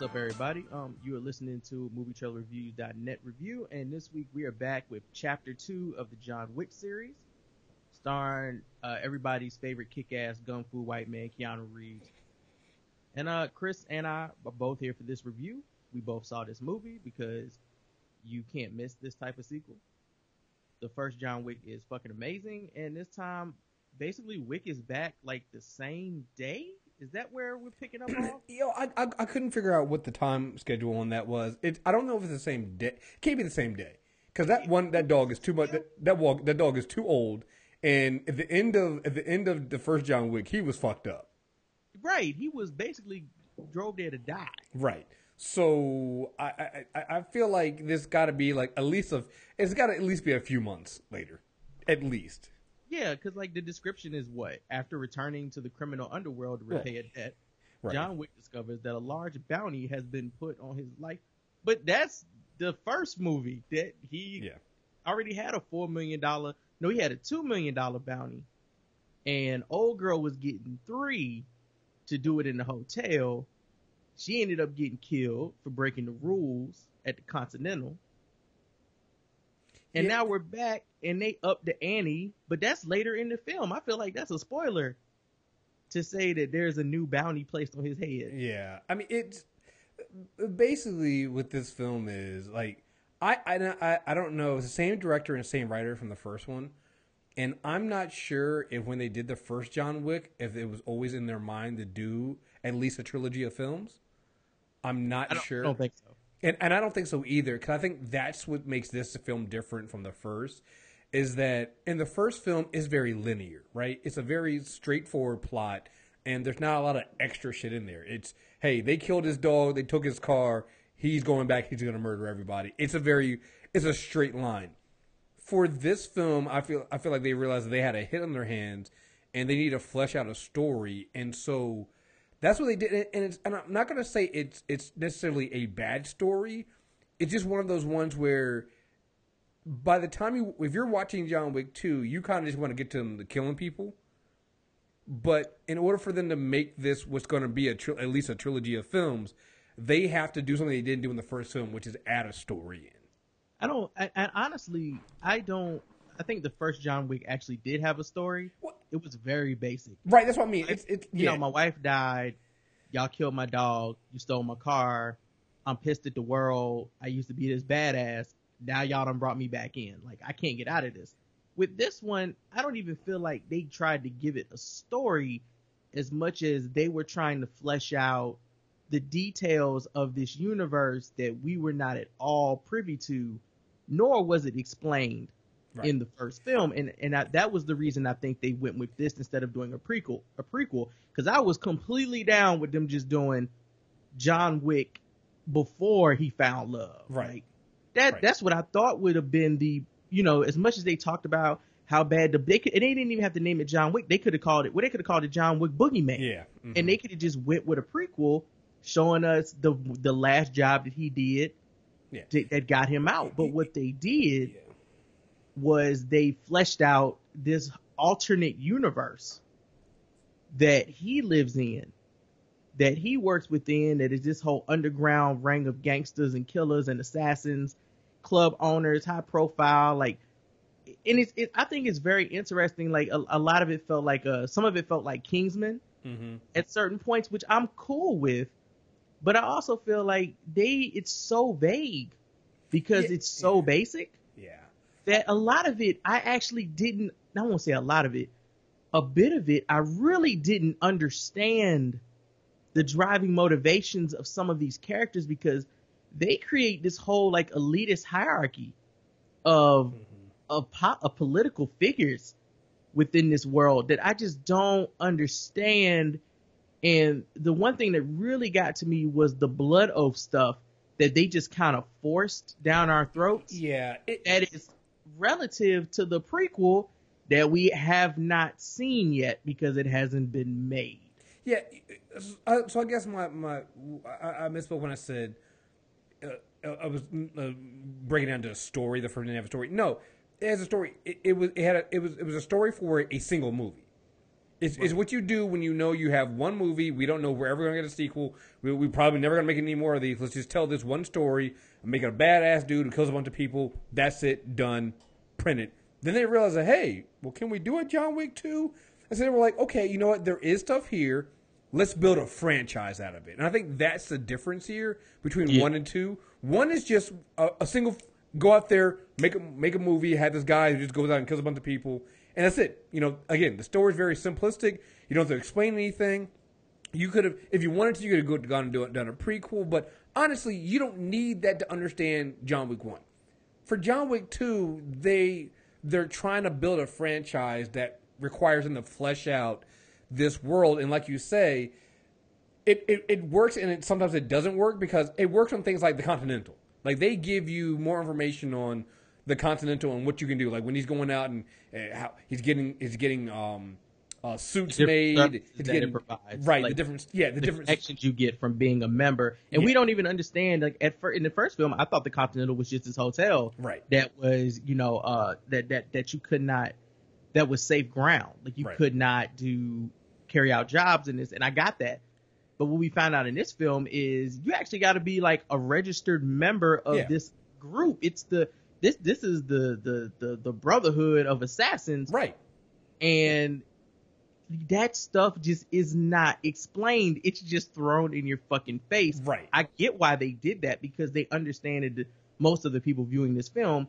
up, everybody? You are listening to movietrailerreview.net review, and this week we are back with Chapter 2 of the John Wick series, starring everybody's favorite kick-ass gung fu white man, Keanu Reeves. And Chris and I are both here for this review. We both saw this movie because you can't miss this type of sequel. The first John Wick is fucking amazing, and this time, basically, Wick is back like the same day. Is that where we're picking up on? I couldn't figure out what the time schedule on that was. I don't know if it's the same day. It can't be the same day because that dog is too much. That dog is too old. And at the end of the first John Wick, he was fucked up. Right, he was basically drove there to die. Right. So I feel like this got to be like it's got to at least be a few months later, at least. Yeah, because like the description is what? After returning to the criminal underworld to repay a debt, right. John Wick discovers that a large bounty has been put on his life. But that's the first movie that he already had a $4 million. No, he had a $2 million bounty. And old girl was getting $3 million to do it in the hotel. She ended up getting killed for breaking the rules at the Continental. And now we're back, and they upped the ante, but that's later in the film. I feel like that's a spoiler to say that there's a new bounty placed on his head. Yeah, I mean, it's basically what this film is like. I don't know. It's the same director and the same writer from the first one, and I'm not sure if when they did the first John Wick, if it was always in their mind to do at least a trilogy of films. I'm not sure. I don't think so. And I don't think so either, because I think that's what makes this film different from the first, is that in the first film is very linear, right? It's a very straightforward plot, and there's not a lot of extra shit in there. It's, hey, they killed his dog, they took his car, he's going back, he's going to murder everybody. It's a straight line. For this film, I feel like they realized that they had a hit on their hands, and they need to flesh out a story, and so that's what they did, and I'm not going to say it's necessarily a bad story. It's just one of those ones where by the time if you're watching John Wick 2, you kind of just want to get to them to killing people. But in order for them to make this what's going to be at least a trilogy of films, they have to do something they didn't do in the first film, which is add a story in. I think the first John Wick actually did have a story. What? It was very basic. Right, that's what I mean. You know, my wife died. Y'all killed my dog. You stole my car. I'm pissed at the world. I used to be this badass. Now y'all done brought me back in. Like, I can't get out of this. With this one, I don't even feel like they tried to give it a story as much as they were trying to flesh out the details of this universe that we were not at all privy to, nor was it explained in the first film, and that was the reason I think they went with this instead of doing a prequel, because I was completely down with them just doing John Wick before he found love. Right. That's what I thought would have been the, as much as they talked about how bad they didn't even have to name it John Wick. They could have called it John Wick Boogeyman. Yeah. Mm-hmm. And they could have just went with a prequel showing us the last job that he did that got him out. But what they did was they fleshed out this alternate universe that he lives in, that he works within, that is this whole underground ring of gangsters and killers and assassins, club owners, high profile, like, and I think it's very interesting. Like a lot of it felt like some of it felt like Kingsman at certain points, which I'm cool with, but I also feel like it's so vague because it's so basic. That a lot of it, I won't say a lot of it, a bit of it, I really didn't understand the driving motivations of some of these characters, because they create this whole like elitist hierarchy of political figures within this world that I just don't understand. And the one thing that really got to me was the blood oath stuff that they just kind of forced down our throats. Yeah. That is relative to the prequel that we have not seen yet because it hasn't been made. Yeah, so I guess I misspoke when I said I was breaking down to a story. The first didn't have a story. No, it has a story. It was a story for a single movie. It's what you do when you know you have one movie. We don't know we're ever going to get a sequel. We probably never going to make any more of these. Let's just tell this one story and make it a badass dude who kills a bunch of people. That's it. Done. Print it. Then they realize that, hey, well, can we do a John Wick 2? And so they were like, okay, you know what? There is stuff here. Let's build a franchise out of it. And I think that's the difference here between 1 and 2. 1 is just a single, go out there, make a movie, have this guy who just goes out and kills a bunch of people. And that's it. You know, again, the story's very simplistic. You don't have to explain anything. You could have, if you wanted to, you could have gone and done a prequel. But honestly, you don't need that to understand John Wick 1. For John Wick 2, they're trying to build a franchise that requires them to flesh out this world. And like you say, it works, and sometimes it doesn't work because it works on things like the Continental. Like, they give you more information on the Continental and what you can do. Like when he's going out and how he's getting suits made. It provides, right, like, the different connections you get from being a member. And we don't even understand, like, in the first film, I thought the Continental was just this hotel, right, that was, you know, that you could not, that was safe ground. Like, you could not carry out jobs in this, and I got that. But what we found out in this film is you actually got to be like a registered member of this group. It's this is the Brotherhood of Assassins, right? And that stuff just is not explained. It's just thrown in your fucking face. Right. I get why they did that, because they understand that most of the people viewing this film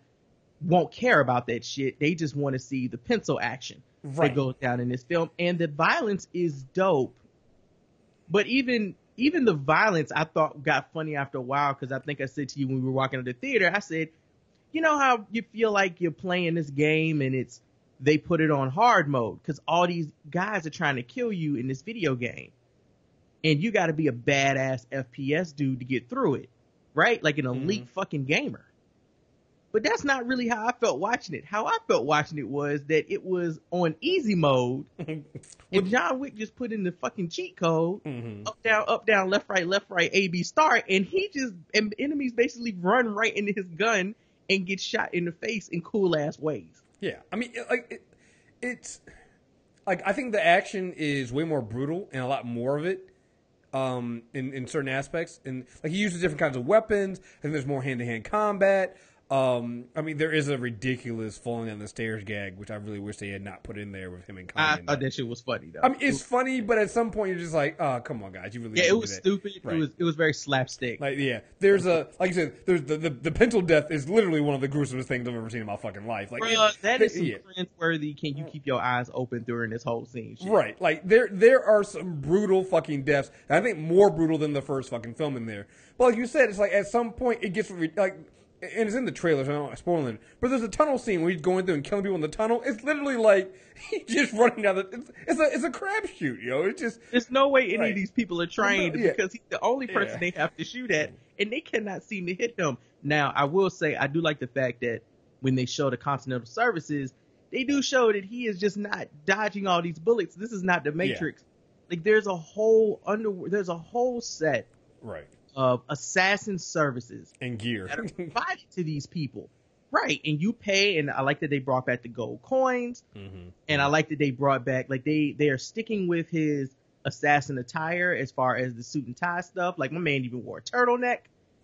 won't care about that shit. They just want to see the pencil action that goes down in this film. And the violence is dope. But even the violence, I thought, got funny after a while, because I think I said to you when we were walking to the theater, I said, you know how you feel like you're playing this game and they put it on hard mode because all these guys are trying to kill you in this video game. And you got to be a badass FPS dude to get through it, right? Like an elite fucking gamer. But that's not really how I felt watching it. How I felt watching it was that it was on easy mode. And John Wick just put in the fucking cheat code, up, down, left, right, A, B, start. And and enemies basically run right into his gun and get shot in the face in cool ass ways. Yeah. I mean, it's like, I think the action is way more brutal and a lot more of it. In certain aspects. And like, he uses different kinds of weapons. I think there's more hand-to-hand combat. I mean, there is a ridiculous falling down the stairs gag, which I really wish they had not put in there with him and Kanye. I thought that shit was funny, though. I mean, it's funny, but at some point you're just like, oh, come on, guys, you really it was stupid. Right. It was very slapstick. Like, yeah, there's like you said, there's the pencil death is literally one of the gruesomest things I've ever seen in my fucking life. Like, that is some cringeworthy. Can you keep your eyes open during this whole scene? Shit. Right, like there are some brutal fucking deaths. I think more brutal than the first fucking film in there. But like you said, it's like at some point it gets like. And it's in the trailer, so I'm not spoiling it. But there's a tunnel scene where he's going through and killing people in the tunnel. It's literally like he's just running down it's a crapshoot, yo. It's just there's no way any of these people are trained because he's the only person they have to shoot at, and they cannot seem to hit him. Now, I will say I do like the fact that when they show the Continental Services, they do show that he is just not dodging all these bullets. This is not the Matrix. Like there's a whole set of assassin services and gear that are provided to these people, right? And you pay, and I like that they brought back the gold coins, and I like that they brought back, like they are sticking with his assassin attire as far as the suit and tie stuff. Like my man even wore a turtleneck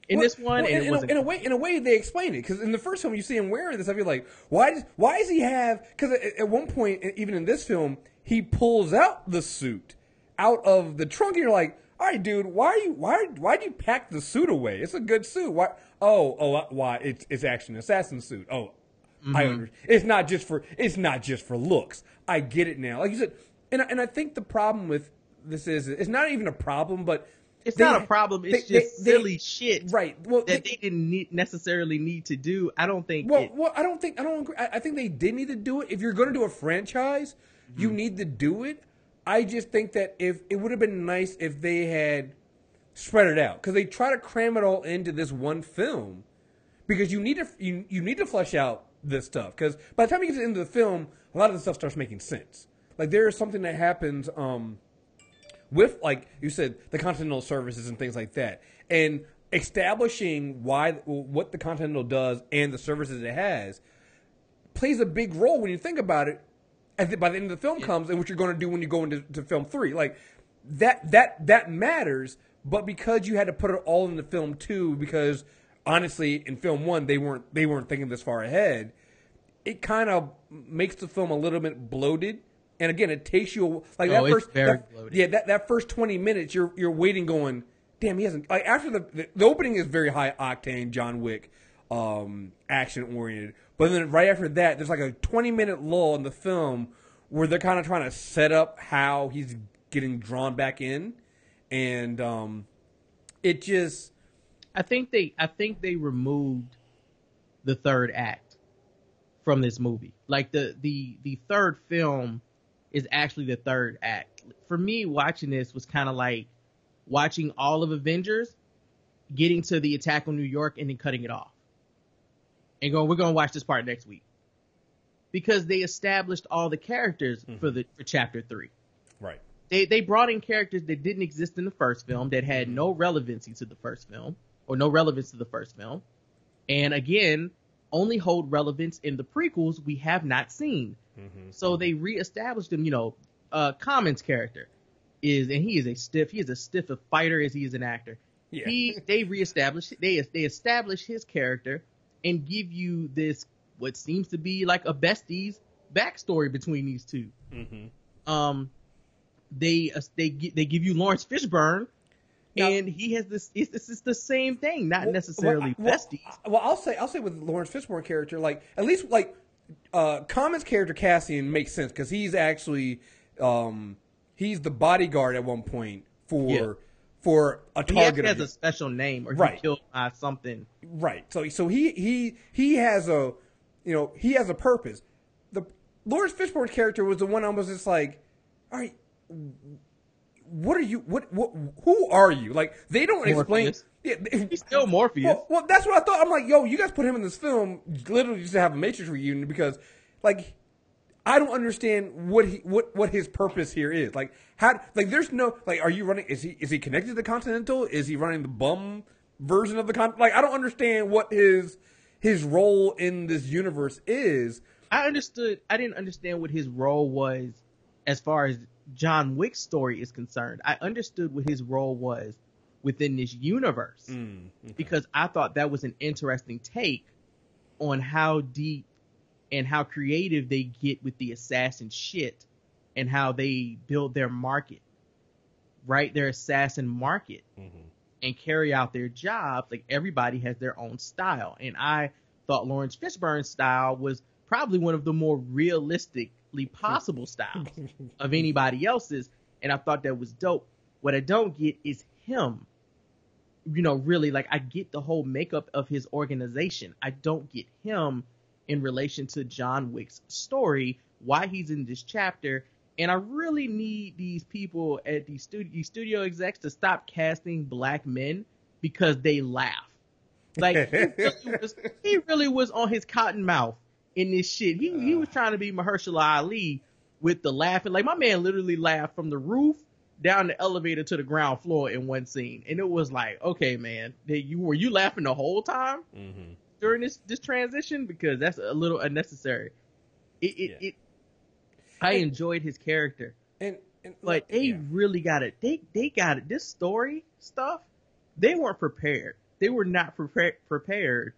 in this one, and in a way they explain it, because in the first film you see him wearing this, I feel like why does he have? Because at one point, even in this film, he pulls out the suit out of the trunk, and you're like, all right, dude, why'd you pack the suit away? It's a good suit. Why? Why? It's actually an assassin suit. Oh, I understand. It's not just for looks. I get it now. Like you said, and I think the problem with this is it's not even a problem, but it's not a problem. It's just silly shit, right? Well, that they didn't necessarily need to do. I don't think. I don't agree. I think they did need to do it. If you're going to do a franchise, you need to do it. I just think that if it would have been nice if they had spread it out, because they try to cram it all into this one film, because you need to flesh out this stuff, because by the time you get to the end of the film, a lot of the stuff starts making sense. Like there is something that happens with, like you said, the Continental Services and things like that, and establishing what the Continental does and the services it has plays a big role when you think about it. by the end of the film comes and what you're going to do when you go into film 3. Like that matters, but because you had to put it all into film 2, because honestly in film 1 they weren't thinking this far ahead, it kind of makes the film a little bit bloated. And again, it takes you like that first 20 minutes you're waiting going, damn, he hasn't, like, after the opening is very high octane John Wick action oriented, but then right after that there's like a 20-minute lull in the film where they're kind of trying to set up how he's getting drawn back in, and it just, I think they removed the third act from this movie. Like the third film is actually the third act. For me, watching this was kind of like watching all of Avengers, getting to the attack on New York and then cutting it off and going, we're going to watch this part next week, because they established all the characters for chapter 3. Right. They brought in characters that didn't exist in the first film, that had no relevancy to the first film, or no relevance to the first film, and again only hold relevance in the prequels we have not seen. So they reestablished him. Common's character is as stiff a fighter as he is an actor. Yeah. They establish his character and give you this, what seems to be like a besties backstory between these two. They give you Lawrence Fishburne, and he has this. This is the same thing, not necessarily besties. Well, I'll say with Lawrence Fishburne character, like at least like Common's character Cassian makes sense, because he's actually he's the bodyguard at one point for a target. He has a special name, or he killed by something. Right. So he has a he has a purpose. The Lawrence Fishburne character was the one I was just like, all right, what are you? Who are you? Like, they don't explain. Yeah, he's still Morpheus. Well, that's what I thought. I'm like, yo, you guys put him in this film literally just to have a Matrix reunion, because, like, I don't understand what his purpose here is. Like, how? Like, there's no, like, are you running? Is he connected to Continental? Is he running the bum version of the Like, I don't understand what his role in this universe is. I didn't understand what his role was as far as John Wick's story is concerned. I understood what his role was within this universe, because I thought that was an interesting take on how deep and how creative they get with the assassin shit, and how they build their market, right? Their assassin market, and carry out their jobs. Like, everybody has their own style, and I thought Lawrence Fishburne's style was probably one of the more realistically possible styles of anybody else's, and I thought that was dope. What I don't get is him. Really, like, I get the whole makeup of his organization. I don't get him in relation to John Wick's story, why he's in this chapter, and I really need these people at these studio execs to stop casting black men because they laugh. Like, he really was on his cotton mouth in this shit. He was trying to be Mahershala Ali with the laughing. Like, my man literally laughed from the roof down the elevator to the ground floor in one scene, and it was like, okay, man, were you laughing the whole time during this transition? Because that's a little unnecessary. I enjoyed his character, but they really got it. They got it. This story stuff, they weren't prepared. They were not prepared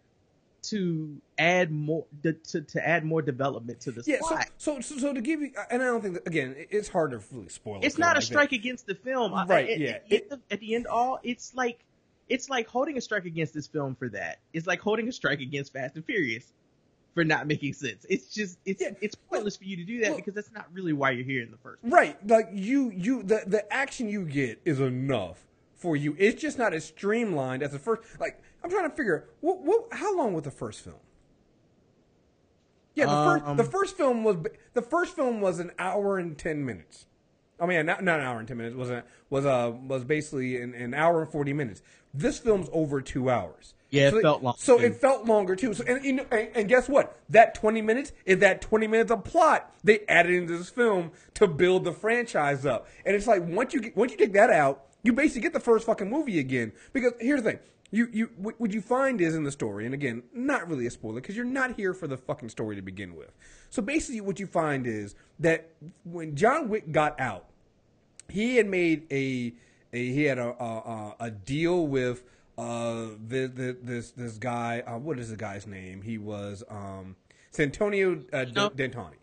to add more to add more development to this plot. So to give you, and I don't think that, again, it's hard to really spoil. It's not a strike against the film, right? At the end, it's like holding a strike against this film for that. It's like holding a strike against Fast and Furious for not making sense. It's pointless for you to do that, because that's not really why you're here in the first place. Right? Like the action you get is enough for you. It's just not as streamlined as the first. Like, I'm trying to figure how long was the first film? Yeah, the first film was an hour and 10 minutes. I mean, not an hour and 10 minutes. Was basically an hour and 40 minutes. This film's over 2 hours. Yeah, it felt long. So it felt longer too. So and guess what? That 20 minutes is that 20 minutes of plot they added into this film to build the franchise up. And it's like once you take that out, you basically get the first fucking movie again. Because here's the thing. What you find is in the story, and again, not really a spoiler because you're not here for the fucking story to begin with. So basically, what you find is that when John Wick got out, he had made a deal with this guy. What is the guy's name? He was Santonio Dantoni.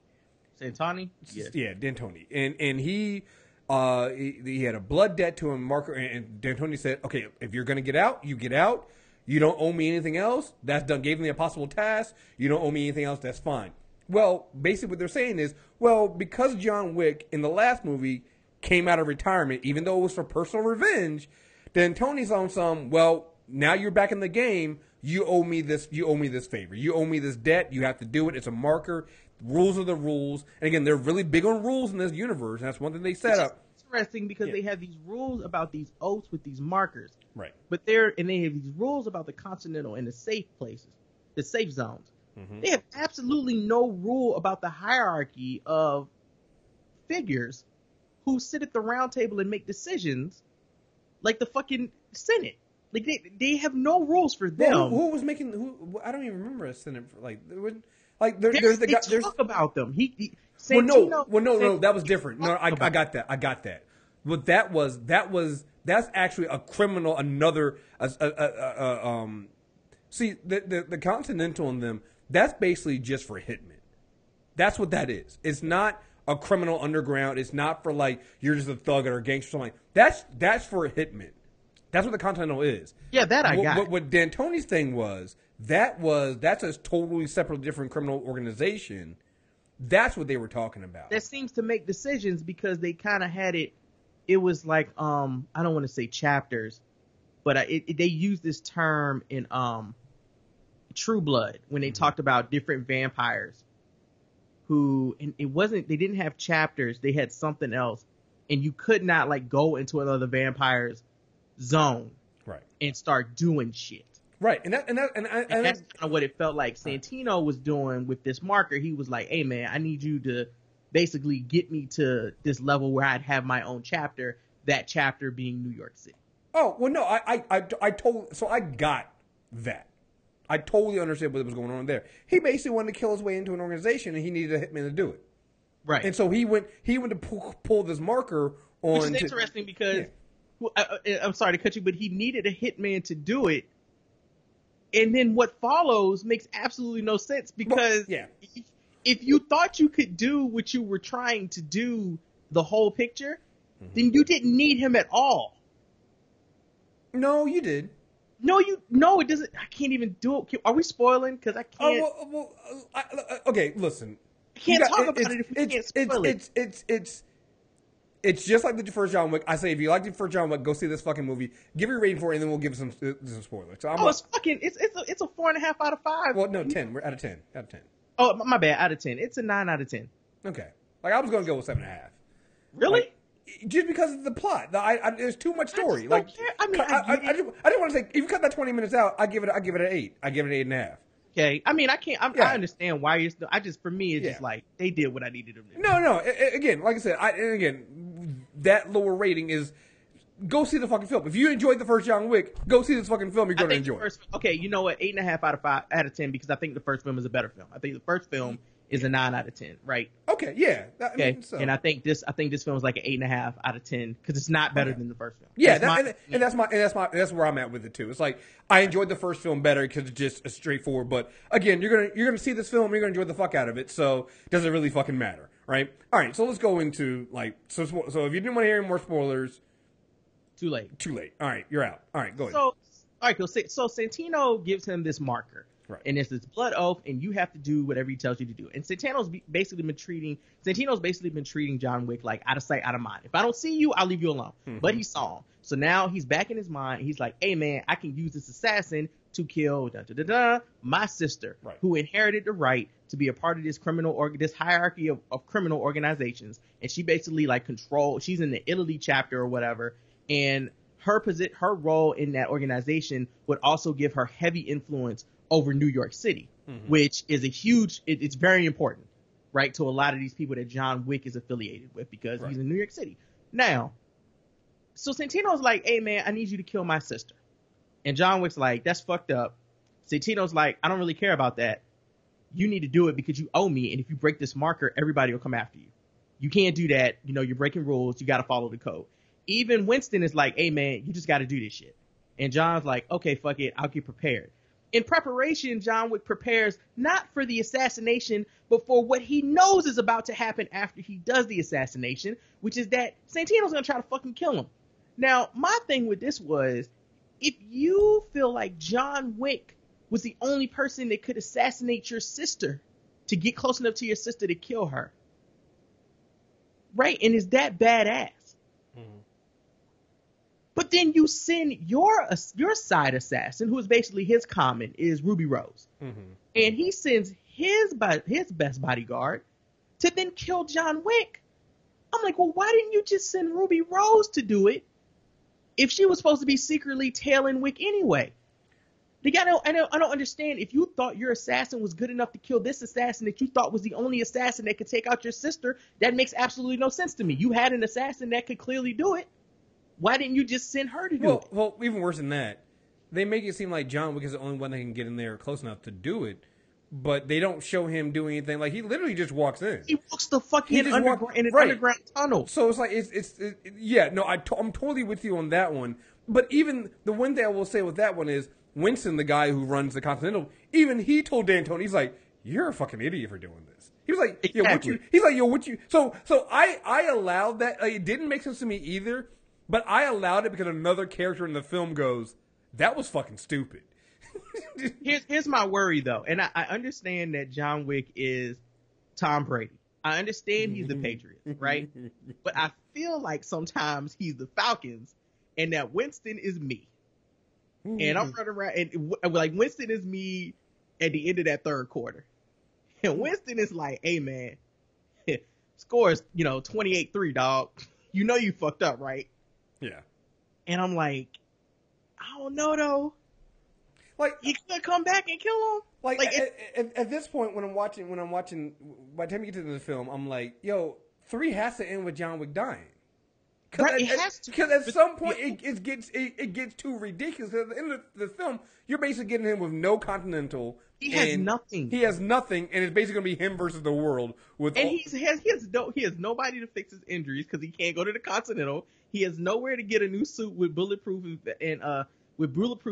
Santoni? Yes. Yeah, Dantoni, and he had a blood debt to him, Marco, and D'Antoni said, okay, if you're going to get out, you get out. You don't owe me anything else. That's done. Gave him the impossible task. You don't owe me anything else. That's fine. Well, basically what they're saying is, well, because John Wick in the last movie came out of retirement, even though it was for personal revenge, D'Antoni's on some, well, now you're back in the game. You owe me this. You owe me this favor. You owe me this debt. You have to do it. It's a marker. Rules are the rules. And again, they're really big on rules in this universe. And that's one thing they set up. Interesting because they have these rules about these oaths with these markers. Right. But they have these rules about the Continental and the safe places, the safe zones. Mm-hmm. They have absolutely no rule about the hierarchy of figures who sit at the round table and make decisions like the fucking Senate. Like they have no rules for them. Well, who was making who? I don't even remember a Senate there's the guy. There's talk about them. No, that was different. No, I got that. But that's actually a criminal. See the Continental in them. That's basically just for hitmen. That's what that is. It's not a criminal underground. It's not for like you're just a thug or a gangster or something. That's for a hitman. That's what the Continental is. Yeah, that I got. What D'Antoni's thing was that's a totally separate, different criminal organization. That's what they were talking about. That seems to make decisions because they kind of had it. It was like I don't want to say chapters, but they used this term in True Blood when they talked about different vampires who, and it wasn't, they didn't have chapters, they had something else, and you could not like go into another vampire's zone and start doing shit. Right, and that's kind of what it felt like Santino was doing with this marker. He was like, hey man, I need you to basically get me to this level where I'd have my own chapter, that chapter being New York City. Oh, well, no, I got that. I totally understand what was going on there. He basically wanted to kill his way into an organization, and he needed a hitman to do it. Right. And so he went to pull this marker on. Which is interesting because, I'm sorry to cut you, but he needed a hitman to do it. And then what follows makes absolutely no sense because if you thought you could do what you were trying to do, the whole picture, then you didn't need him at all. No, you did. No, it doesn't. I can't even do it. Are we spoiling? Because I can't. Okay, listen. I can't talk about it if we can't spoil it. It's just like the first John Wick. I say if you like the first John Wick, go see this fucking movie. Give your rating for it, and then we'll give some spoilers. So it's a 4.5 out of 5. Well, no, 10. We're out of 10. Out of 10. Oh, my bad. Out of 10. It's a 9 out of 10. Okay. Like I was gonna go with 7.5. Really? Like, just because of the plot. There's too much story. I just want to say if you cut that 20 minutes out, I give it an 8. I give it an 8.5. Okay, I mean, I can't. I understand why you're still. For me, it's just like they did what I needed them to do. No. Again, like I said, that lower rating is go see the fucking film. If you enjoyed the first John Wick, go see this fucking film. You're going to enjoy it. Okay, you know what? 8.5 out of 10 because I think the first film is a better film. I think the first film is a 9 out of 10, right? Okay, yeah. And I think this film is like an 8.5 out of 10 because it's not better than the first film. Yeah, that's where I'm at with it too. It's like I enjoyed the first film better because it's just straightforward. But again, you're gonna see this film, you're gonna enjoy the fuck out of it. So it doesn't really fucking matter, right? All right, so let's go into so if you didn't want to hear any more spoilers, too late. All right, you're out. All right, go ahead. So all right, cool. So Santino gives him this marker. Right. And it's this blood oath, and you have to do whatever he tells you to do. And Santino's basically been treating John Wick like out of sight, out of mind. If I don't see you, I'll leave you alone. Mm-hmm. But he saw him. So now he's back in his mind. He's like, hey, man, I can use this assassin to kill my sister, who inherited the right to be a part of this this hierarchy of criminal organizations. And she basically she's in the Italy chapter or whatever. And her role in that organization would also give her heavy influence over New York City, which is it's very important, right, to a lot of these people that John Wick is affiliated with because he's in New York City. Now, so Santino's like, hey man, I need you to kill my sister. And John Wick's like, that's fucked up. Santino's like, I don't really care about that. You need to do it because you owe me. And if you break this marker, everybody will come after you. You can't do that. You know, you're breaking rules. You got to follow the code. Even Winston is like, hey, man, you just got to do this shit. And John's like, okay, fuck it. I'll get prepared. In preparation, John Wick prepares not for the assassination, but for what he knows is about to happen after he does the assassination, which is that Santino's going to try to fucking kill him. Now, my thing with this was, if you feel like John Wick was the only person that could assassinate your sister to get close enough to your sister to kill her, right? And is that badass? Mm-hmm. But then you send your side assassin, who is basically his common, is Ruby Rose. Mm-hmm. And he sends his best bodyguard to then kill John Wick. I'm like, well, why didn't you just send Ruby Rose to do it if she was supposed to be secretly tailing Wick anyway? I don't understand. If you thought your assassin was good enough to kill this assassin that you thought was the only assassin that could take out your sister, that makes absolutely no sense to me. You had an assassin that could clearly do it. Why didn't you just send her to do it? Well, even worse than that, they make it seem like John Wick is the only one that can get in there close enough to do it, but they don't show him doing anything. Like, he literally just walks in. He walks the fucking underground tunnel. So it's like, I'm totally with you on that one. But even the one thing I will say with that one is, Winston, the guy who runs the Continental, even he told D'Antoni, he's like, you're a fucking idiot for doing this. He was like, what you. So I allowed that. Like, it didn't make sense to me either. But I allowed it because another character in the film goes, that was fucking stupid. Here's my worry, though. And I understand that John Wick is Tom Brady. I understand he's the Patriots, right? But I feel like sometimes he's the Falcons and that Winston is me. And I'm running around, and like, Winston is me at the end of that third quarter. And Winston is like, hey, man, scores, 28-3, dog. You know you fucked up, right? Yeah. And I'm like, I don't know, though. Like, you could come back and kill him. Like at this point, when I'm watching, by the time you get to the film, I'm like, yo, 3 has to end with John Wick dying. Right, it has to. Because at some point, it gets too ridiculous. Because at the end of the film, you're basically getting him with no Continental. He has nothing. He has nothing, and it's basically going to be him versus the world. He has nobody to fix his injuries because he can't go to the Continental. He has nowhere to get a new suit with bulletproof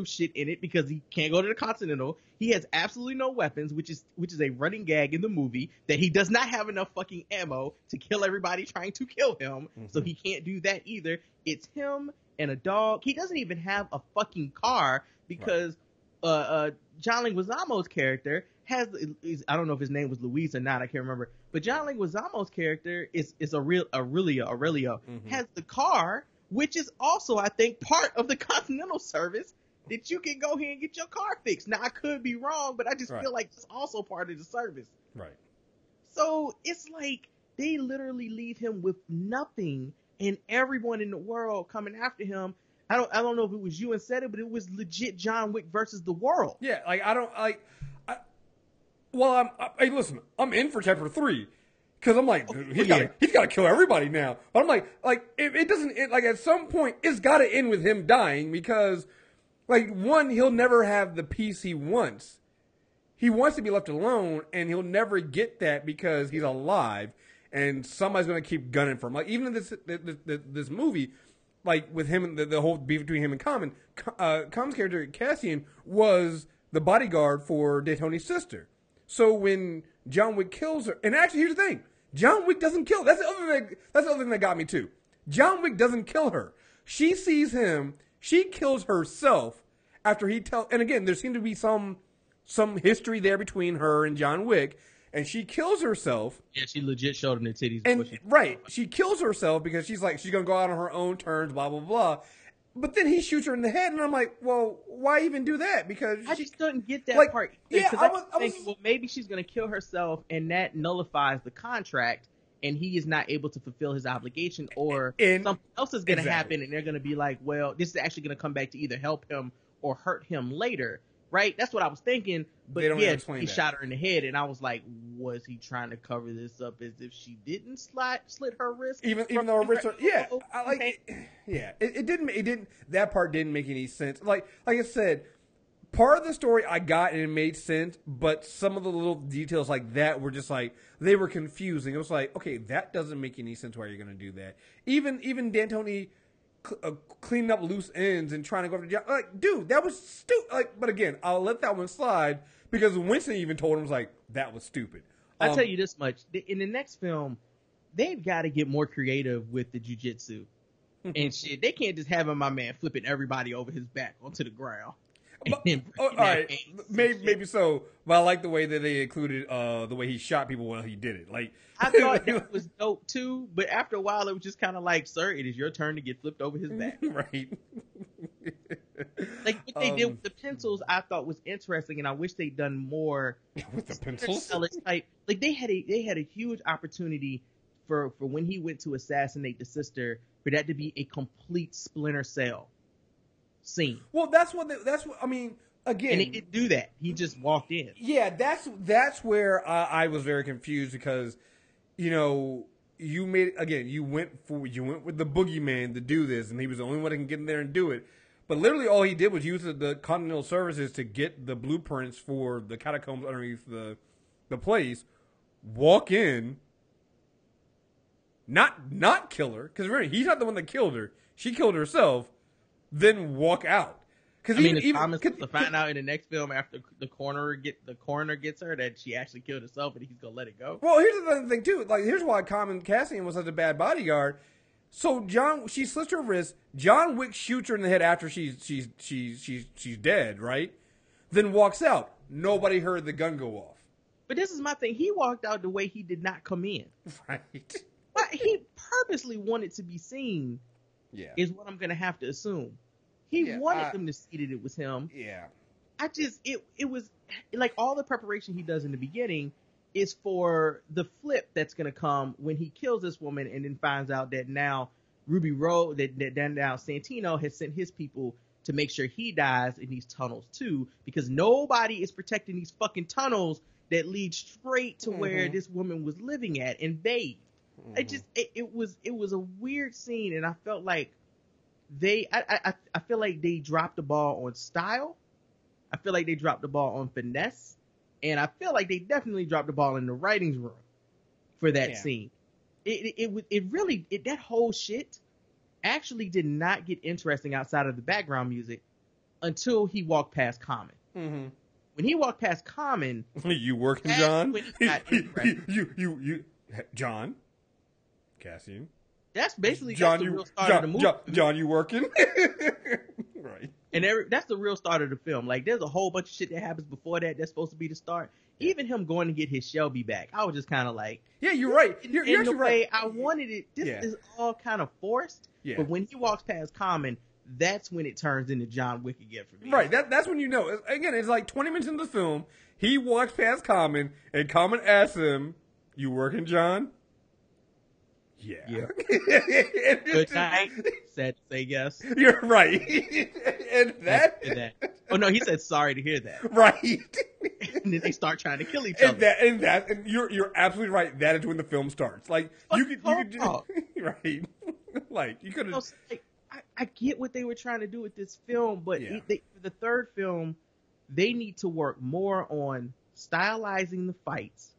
shit in it because he can't go to the Continental. He has absolutely no weapons, which is a running gag in the movie, that he does not have enough fucking ammo to kill everybody trying to kill him. Mm-hmm. So he can't do that either. It's him and a dog. He doesn't even have a fucking car because John Leguizamo's character I don't know if his name was Luis or not, I can't remember. But John Leguizamo's character is Aurelio, mm-hmm. has the car, which is also, I think, part of the Continental service that you can go here and get your car fixed. Now, I could be wrong, but I just feel like it's also part of the service. Right. So it's like they literally leave him with nothing, and everyone in the world coming after him. I don't know if it was you and said it, but it was legit John Wick versus the world. Yeah, listen, I'm in for chapter 3. Because I'm like, he's got to kill everybody now. But I'm like, if it doesn't end, like, at some point, it's got to end with him dying because, like, one, he'll never have the peace he wants. He wants to be left alone, and he'll never get that because he's alive, and somebody's going to keep gunning for him. Like, even in this movie, like, with him, the whole beef between him and Common, Common's character, Cassian, was the bodyguard for D'Antoni's sister. So when John Wick kills her, and actually, here's the thing. John Wick doesn't kill. That's the other thing that got me too. John Wick doesn't kill her. She sees him. She kills herself after he tells. And again, there seemed to be some history there between her and John Wick, and she kills herself. Yeah, she legit showed him the titties. And she kills herself because she's like, she's gonna go out on her own terms, blah blah blah. But then he shoots her in the head, and I'm like, well, why even do that? Because I just couldn't get that part. Yeah, I was thinking, well, maybe she's going to kill herself, and that nullifies the contract, and he is not able to fulfill his obligation, or something else is going to happen, and they're going to be like, well, this is actually going to come back to either help him or hurt him later, right? That's what I was thinking. But They don't yeah, explain he that. shot her in the head, and I was like, was he trying to cover this up as if she didn't slit her wrist? Even though her wrists are, it didn't that part didn't make any sense. Like I said, part of the story I got and it made sense, but some of the little details like that were just like, they were confusing. It was like, okay, that doesn't make any sense why you're going to do that. Even D'Antoni cleaning up loose ends and trying to go after John. Like, dude, that was stupid. Like, but again, I'll let that one slide because Winston even told him, was like, that was stupid. I'll tell you this much. In the next film, they've got to get more creative with the jujitsu and shit. They can't just have my man flipping everybody over his back onto the ground. All right, maybe so. But I like the way that they included the way he shot people while he did it. Like, I thought that was dope too, but after a while, it was just kind of like, "Sir, it is your turn to get flipped over his back." Right. Like what they did with the pencils, I thought was interesting, and I wish they'd done more with the pencils. Type. Like they had a huge opportunity for when he went to assassinate the sister, for that to be a complete Splinter Cell scene. Well, that's what I mean. Again, and he didn't do that. He just walked in. Yeah, that's where I was very confused because, you know, you went with the boogeyman to do this, and he was the only one that can get in there and do it. But literally, all he did was use the Continental Services to get the blueprints for the catacombs underneath the place. Walk in, not kill her, because remember, he's not the one that killed her. She killed herself. Then walk out. Because Thomas to find out in the next film after the coroner gets her that she actually killed herself and he's gonna let it go. Well, here's the other thing too. Like, here's why Cassian was such a bad bodyguard. So she slits her wrist. John Wick shoots her in the head after she's dead, right? Then walks out. Nobody heard the gun go off. But this is my thing. He walked out the way he did not come in. Right. But he purposely wanted to be seen. Yeah. Is what I'm gonna have to assume. He wanted them to see that it was him. Yeah. It was like all the preparation he does in the beginning is for the flip that's going to come when he kills this woman and then finds out that now Ruby Road, that now Santino has sent his people to make sure he dies in these tunnels too, because nobody is protecting these fucking tunnels that lead straight to where this woman was living at and bathed. It was a weird scene, and I felt like I feel like they dropped the ball on style. I feel like they dropped the ball on finesse, and I feel like they definitely dropped the ball in the writings room for that scene. That whole shit actually did not get interesting outside of the background music until he walked past Common. Mm-hmm. When he walked past Common, you working, John? You, John, Cassian. That's basically the real start of the movie. John, you working? Right. And that's the real start of the film. Like, there's a whole bunch of shit that happens before that that's supposed to be the start. Even him going to get his Shelby back, I was just kind of like... Yeah, you're right. You're in the actually way right. I wanted it. This is all kind of forced. Yeah. But when he walks past Common, that's when it turns into John Wick again for me. Right. That's when you know. Again, it's like 20 minutes into the film. He walks past Common, and Common asks him, "You working, John?" Yeah. Good night. Said say yes. You're right. And that. Oh no, he said sorry to hear that. Right. And then they start trying to kill each other. And you're absolutely right. That is when the film starts. Like you could right. Like you could have. I get what they were trying to do with this film, but for the third film, they need to work more on stylizing the fights,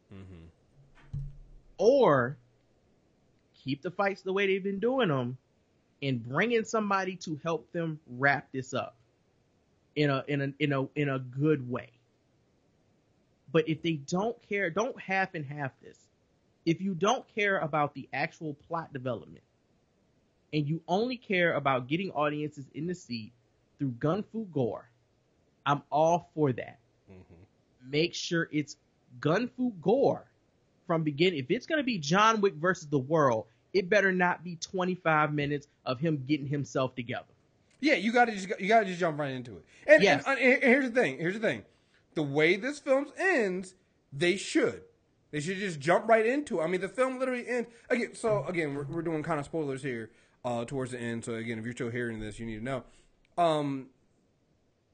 or keep the fights the way they've been doing them, and bring in somebody to help them wrap this up in a good way. But if they don't care, don't half and half this. If you don't care about the actual plot development, and you only care about getting audiences in the seat through gun fu gore, I'm all for that. Make sure it's gun fu gore from beginning. If it's going to be John Wick versus the world, it better not be 25 minutes of him getting himself together. Yeah, you gotta just jump right into it. And here's the thing. The way this film ends, they should just jump right into it. I mean, the film literally ends again. So again, we're doing kind of spoilers here towards the end. So again, if you're still hearing this, you need to know.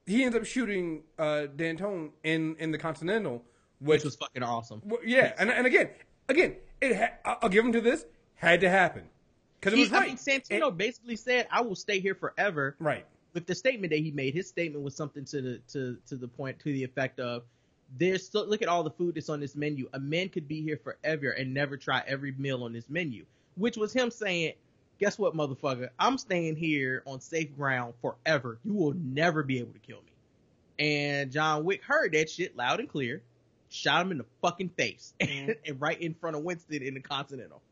he ends up shooting D'Antoni in the Continental, which was fucking awesome. Yeah, and again, I'll give him to this. Had to happen because it was right. I mean, Santino basically said, "I will stay here forever." Right. With the statement that he made, his statement was something to the point, to the effect of, "There's still, look at all the food that's on this menu. A man could be here forever and never try every meal on this menu," which was him saying, "Guess what, motherfucker? I'm staying here on safe ground forever. You will never be able to kill me." And John Wick heard that shit loud and clear, shot him in the fucking face, and right in front of Winston in the Continental.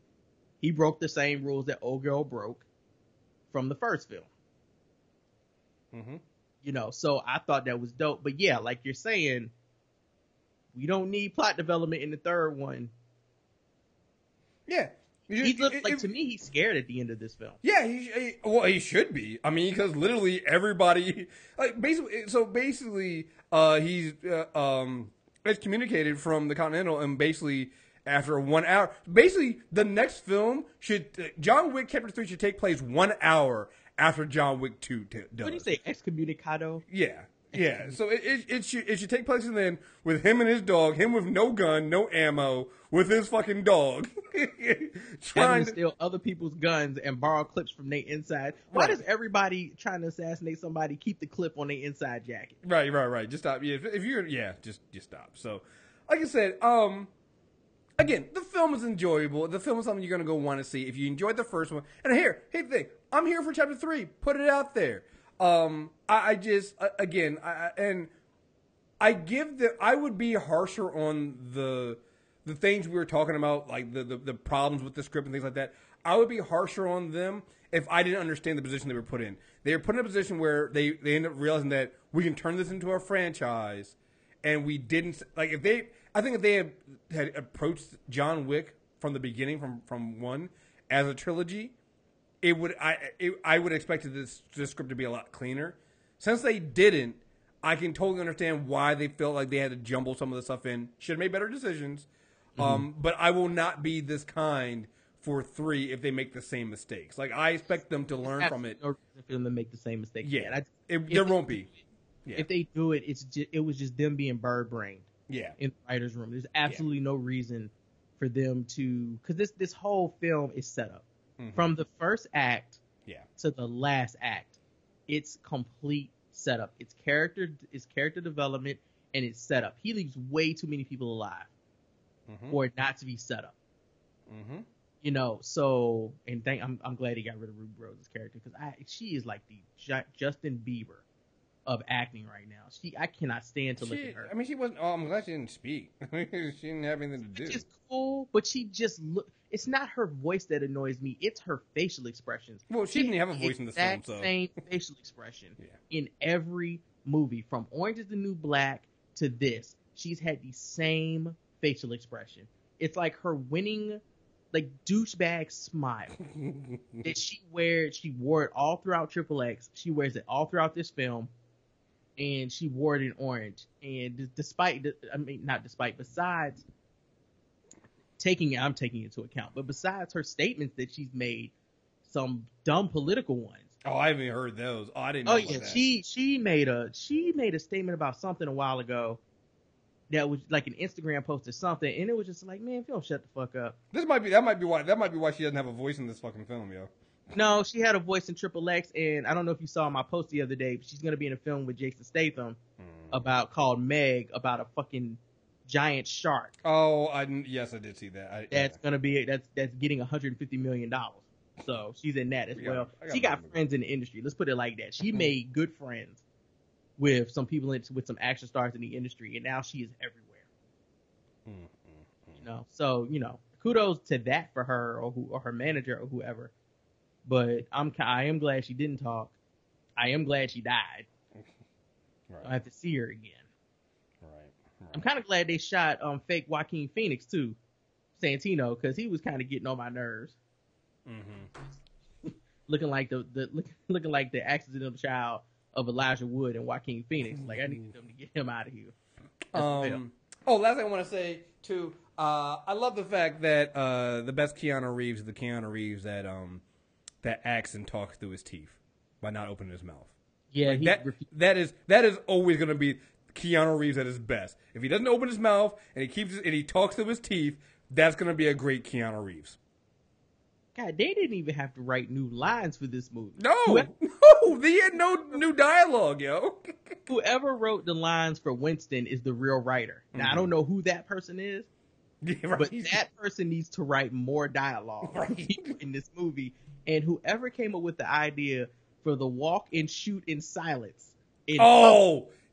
He broke the same rules that old girl broke from the first film. Mm-hmm. You know, so I thought that was dope. But yeah, like you're saying, we don't need plot development in the third one. Yeah. He looked like, to me, he's scared at the end of this film. Yeah, he should be. I mean, because literally everybody, like, basically, he's excommunicated from the Continental, and basically after 1 hour, basically the next film John Wick Chapter 3 should take place 1 hour after John Wick 2 does. What do you say, excommunicado? Yeah. Yeah, so it should take place then with him and his dog, him with no gun, no ammo, with his fucking dog. Trying to steal other people's guns and borrow clips from their inside. Why does everybody trying to assassinate somebody keep the clip on their inside jacket? Right. Just stop. Yeah, if you're, just stop. So, like I said, again, the film is enjoyable. The film is something you're going to go want to see. If you enjoyed the first one, and hey, the thing, I'm here for Chapter 3. Put it out there. I would be harsher on the things we were talking about, like the problems with the script and things like that. I would be harsher on them if I didn't understand the position they were put in. They were put in a position where they end up realizing that we can turn this into a franchise, and we didn't, like, if they had approached John Wick from the beginning, from one, as a trilogy, I would expect this script to be a lot cleaner. Since they didn't, I can totally understand why they felt like they had to jumble some of the stuff in. Should have made better decisions. But I will not be this kind for 3 if they make the same mistakes. Like, I expect them to learn from it. No reason for them to make the same mistakes. Yeah, there won't be. Yeah. If they do it, it was just them being bird-brained. Yeah. In the writer's room. There's absolutely no reason for them to, because this whole film is set up. From the first act to the last act, it's complete setup. It's character development, and it's set up. He leaves way too many people alive for it not to be set up. You know, so, and I'm glad he got rid of Ruby Rose's character, because she is like the Justin Bieber of acting right now. I cannot stand to look at her. I mean, she wasn't. Oh, I'm glad she didn't speak. She didn't have anything to do. Which is cool, but she just look. It's not her voice that annoys me. It's her facial expressions. Well, she didn't have a voice in the film, so same facial expression in every movie, from Orange Is the New Black to this. She's had the same facial expression. It's like her winning, like, douchebag smile that she wore it all throughout Triple X. She wears it all throughout this film. And she wore it in orange. And besides I'm taking into account, but besides her statements that she's made, some dumb political ones. Oh, I haven't heard those. Oh, I didn't know that. She made a statement about something a while ago that was like an Instagram post or something, and it was just like, man, if you don't shut the fuck up. That might be why she doesn't have a voice in this fucking film, yo. No, she had a voice in Triple X, and I don't know if you saw my post the other day, but she's going to be in a film with Jason Statham called Meg, about a fucking giant shark. Oh, yes, I did see that. That's getting $150 million. So she's in that as well. She got friends in the industry. Let's put it like that. She made good friends with some people, with some action stars in the industry, and now she is everywhere. You know, so, you know, kudos to that for her or her manager or whoever. But I am glad she didn't talk. I am glad she died. Right. I have to see her again. Right. I'm kind of glad they shot fake Joaquin Phoenix too, Santino, because he was kind of getting on my nerves. Looking like the accidental child of Elijah Wood and Joaquin Phoenix. Like, I need them to get him out of here. Last thing I want to say too. I love the fact that the best Keanu Reeves is the Keanu Reeves that acts and talks through his teeth by not opening his mouth. Yeah, Like that is always going to be Keanu Reeves at his best. If he doesn't open his mouth and he talks through his teeth, that's going to be a great Keanu Reeves. God, they didn't even have to write new lines for this movie. No, they had no new dialogue, yo. Whoever wrote the lines for Winston is the real writer. Now, I don't know who that person is, but that person needs to write more dialogue in this movie. And whoever came up with the idea for the walk and shoot in silence.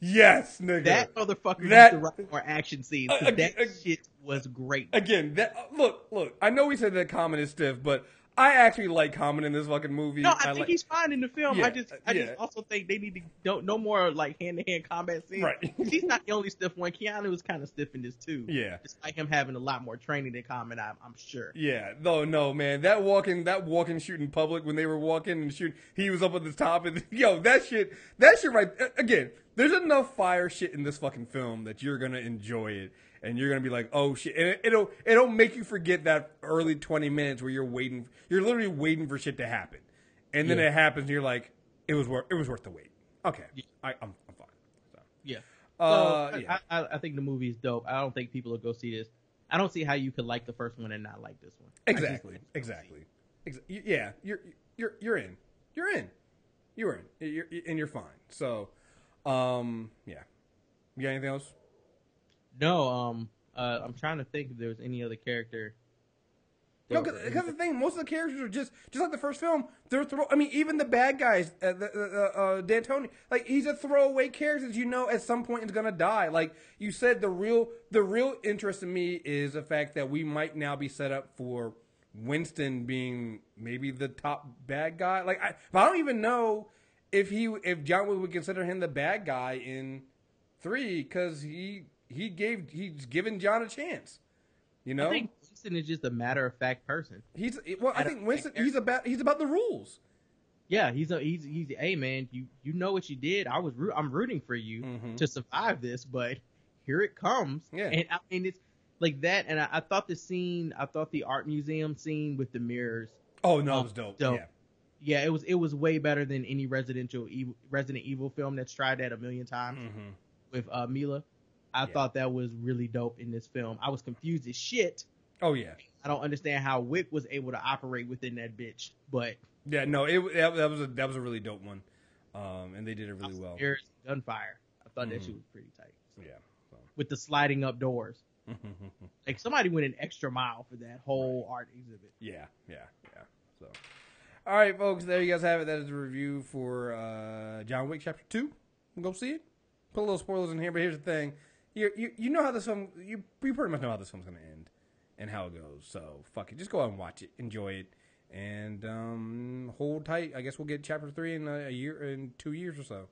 Yes, nigga. That motherfucker needs to write more action scenes. That shit was great. Again, look. I know we said that Common is stiff, but I actually like Common in this fucking movie. No, I think he's fine in the film. Yeah, I just also think they need to no more like hand-to-hand combat scenes. Right. He's not the only stiff one. Keanu was kind of stiff in this too. Yeah. Despite him having a lot more training than Common, I'm sure. Yeah. No, man. That walking shoot in public when they were walking and shooting, he was up at the top and that shit right. Again, there's enough fire shit in this fucking film that you're gonna enjoy it. And you're gonna be like, oh shit! And it'll make you forget that early 20 minutes where you're literally waiting for shit to happen, and then it happens, and you're like, it was worth the wait. Okay, I'm fine. So. Yeah. Yeah. I think the movie is dope. I don't think people will go see this. I don't see how you could like the first one and not like this one. Exactly. Yeah, you're in, and you're fine. So, yeah. You got anything else? No, I'm trying to think if there was any other character. No, because the thing, most of the characters are just like the first film. Even the bad guys, D'Antoni, like he's a throwaway character that at some point is gonna die. Like you said, the real interest in me is the fact that we might now be set up for Winston being maybe the top bad guy. Like I don't even know if John Wick would consider him the bad guy in 3 because he's given John a chance. I think Winston is just a matter of fact person. I think Winston he's about the rules. Yeah, he's hey man, you know what you did. I'm rooting for you to survive this, but here it comes. Yeah. And I mean it's like that. And I thought the art museum scene with the mirrors. Oh no, it was dope. Yeah, it was way better than any Resident Evil film that's tried that a million times with Mila. I thought that was really dope in this film. I was confused as shit. Oh yeah. I don't understand how Wick was able to operate within that bitch, but yeah, no, that was a really dope one, and they did it really well. There's gunfire. I thought that shit was pretty tight. So. Yeah. So. With the sliding up doors. Like somebody went an extra mile for that whole art exhibit. Yeah. So, all right, folks, there you guys have it. That is the review for John Wick Chapter 2. Go see it. Put a little spoilers in here, but here's the thing. You know how this film, you pretty much know how this film's going to end and how it goes. So, fuck it. Just go out and watch it. Enjoy it. And hold tight. I guess we'll get Chapter 3 in 2 years or so.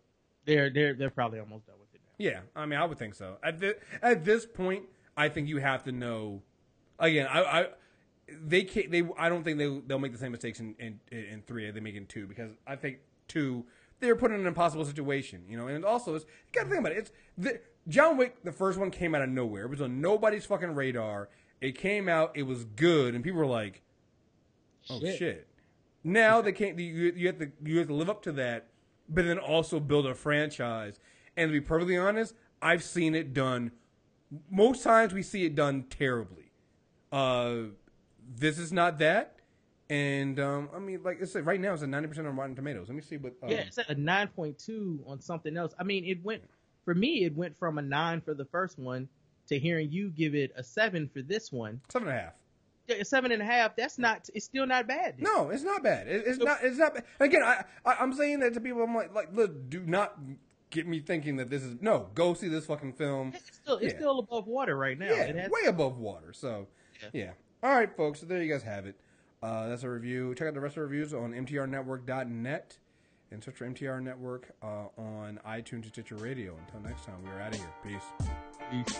They're probably almost done with it now. Yeah, I mean, I would think so. At this point, I think you have to know. Again, I don't think they'll make the same mistakes in 3 as they make in 2, because I think 2 they were put in an impossible situation, and also you gotta think about it. John Wick, the first one, came out of nowhere. It was on nobody's fucking radar. It came out, it was good, and people were like, "Oh shit!" Now they can't. You have to live up to that, but then also build a franchise. And to be perfectly honest, I've seen it done. Most times we see it done terribly. This is not that. And, I mean, like I said, right now it's at 90% on Rotten Tomatoes. Let me see what... yeah, it's at a 9.2 on something else. I mean, it went from a 9 for the first one to hearing you give it a 7 for this one. 7.5. Yeah, 7.5. It's still not bad. Dude. No, it's not bad. It's not bad. Again, I'm saying that to people. I'm like, look, do not get me thinking that this is... No, go see this fucking film. It's still above water right now. Yeah, way above water. So, yeah. All right, folks. So there you guys have it. That's a review. Check out the rest of the reviews on mtrnetwork.net and search for MTR Network on iTunes and Stitcher Radio. Until next time, we're out of here. Peace.